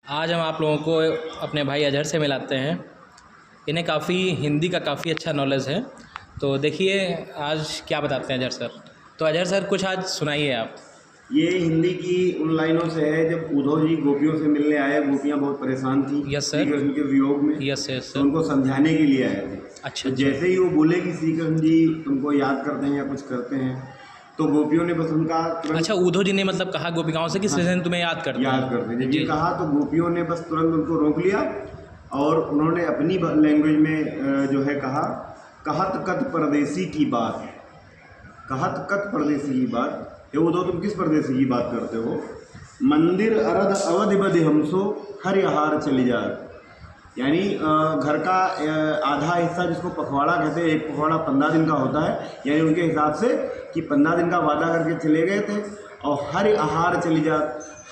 आज हम आप लोगों को अपने भाई अजहर से मिलाते हैं। इन्हें काफ़ी हिंदी का काफ़ी अच्छा नॉलेज है, तो देखिए आज क्या बताते हैं अजहर सर। तो अजहर सर कुछ आज सुनाइए आप। ये हिंदी की उन लाइनों से है जब उद्धव जी गोपियों से मिलने आए। गोपियाँ बहुत परेशान थी यस श्री सर। कृष्ण के वियोग में। यस यस तो सर। उनको समझाने के लिए आए थे। अच्छा तो अच्छा। जैसे ही वो बोले कि श्री कृष्ण जी तुमको याद करते हैं या कुछ करते हैं, तो गोपियों ने बस उनका अच्छा, उद्धव जी ने मतलब कहा गोपिकाओं से कि हाँ, कृष्ण तुम्हें याद करते हैं। जब ये कहा तो गोपियों ने बस तुरंत उनको रोक लिया और उन्होंने अपनी लैंग्वेज में जो है कहा, कहत कत परदेसी की बात, कहत कत परदेसी की बात। ये उद्धव तुम किस परदेसी की बात करते हो? मंदिर अरद अवधि बधि हमसो हर हार चली जा। यानी घर का आधा हिस्सा जिसको पखवाड़ा कहते हैं, एक पखवाड़ा 15 दिन का होता है, यानी उनके हिसाब से कि 15 दिन का वादा करके चले गए थे। और हर आहार चली जा,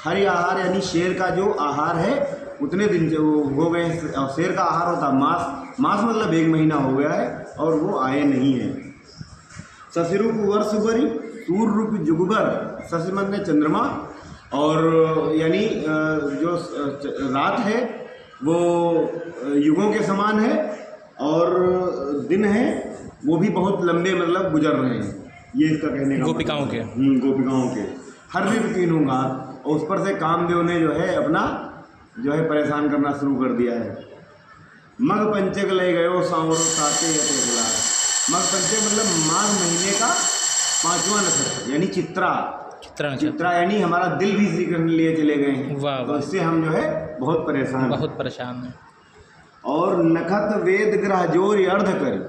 हर आहार यानी शेर का जो आहार है उतने दिन से वो हो गए। और शेर का आहार होता मास, मास मतलब 1 महीना हो गया है और वो आए नहीं हैं। शशिरूप वर्ष बरी सूर्य रूप जुगबर, शशि मतलब चंद्रमा, और यानी जो रात है वो युगों के समान है और दिन है वो भी बहुत लंबे मतलब गुजर रहे हैं। ये इसका कहने का गोपिकाओं के गोपिकाओं के हर दिन 3 होगा। और उस पर से कामदेव ने जो है अपना जो है परेशान करना शुरू कर दिया है। मग पंचक ले गए सांवरो ताते गुलाब। मग पंचक मतलब माघ महीने का 5वां नक्षत्र यानी चित्रा। चित्रा यानी हमारा दिल भी श्री कृष्ण लिए चले गए हैं। वाह तो इससे हम जो है बहुत परेशान हैं। और नखत वेद ग्रह जोर अर्ध कर,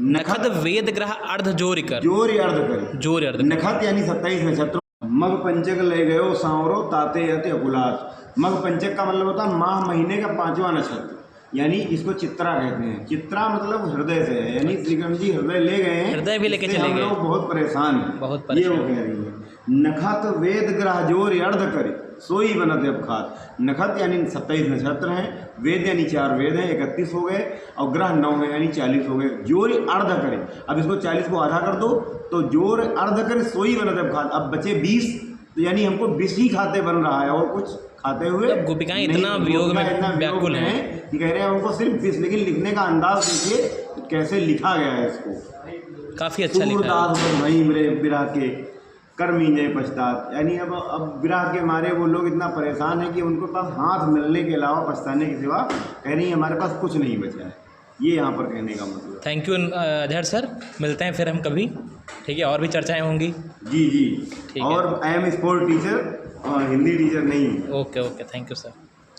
नखत वेद ग्रह अर्ध जोर कर, जोर अर्ध कर, जोर अर्ध। नखत यानी 27 नक्षत्र। मग पंचक ले गयो सांवरो ताते यते अकुलात। मग पंचक का मतलब होता है माह महीने का 5वां नक्षत्र, यानी इसको चित्रा कहते हैं। चित्रा मतलब हृदय से है, यानी श्री कृष्ण जी हृदय ले गए हैं, हृदय भी लेके चले गए। हम लोग बहुत परेशान हैं, बहुत परेशान। ये वो कह रही है। नखत वेद ग्रह जोर अर्ध करे सोई बनत अपखात। नखत यानी 27 नक्षत्र हैं, वेद यानी 4 वेद हैं, 31 हो गए, और ग्रह 9 है यानी 40 हो गए। जोर अर्ध करे, अब इसको 40 को आधा कर दो तो जोर अर्ध करे सोई बनत अपखात। अब बचे 20, तो यानी हमको 20 ही खाते बन रहा है और कुछ खाते हुए गोपिकाएं इतना वियोग में व्याकुल हैं कि कह रहे हैं उनको सिर्फ 20। लेकिन लिखने का अंदाज देखिए कैसे लिखा गया है इसको, काफ़ी अच्छा लिखा है। वही मेरे विराह के कर्मी जय पछतात। यानी अब विराह के मारे वो लोग इतना परेशान है कि उनको पास हाथ मिलने के अलावा पछताने के सिवा कह रही हमारे पास कुछ नहीं बचा है। ये यहाँ पर कहने का मतलब। थैंक यू अजहर सर, मिलते हैं फिर हम कभी, ठीक है? और भी चर्चाएं होंगी। जी। और I am sport teacher, Hindi teacher नहीं। Okay okay, thank you sir.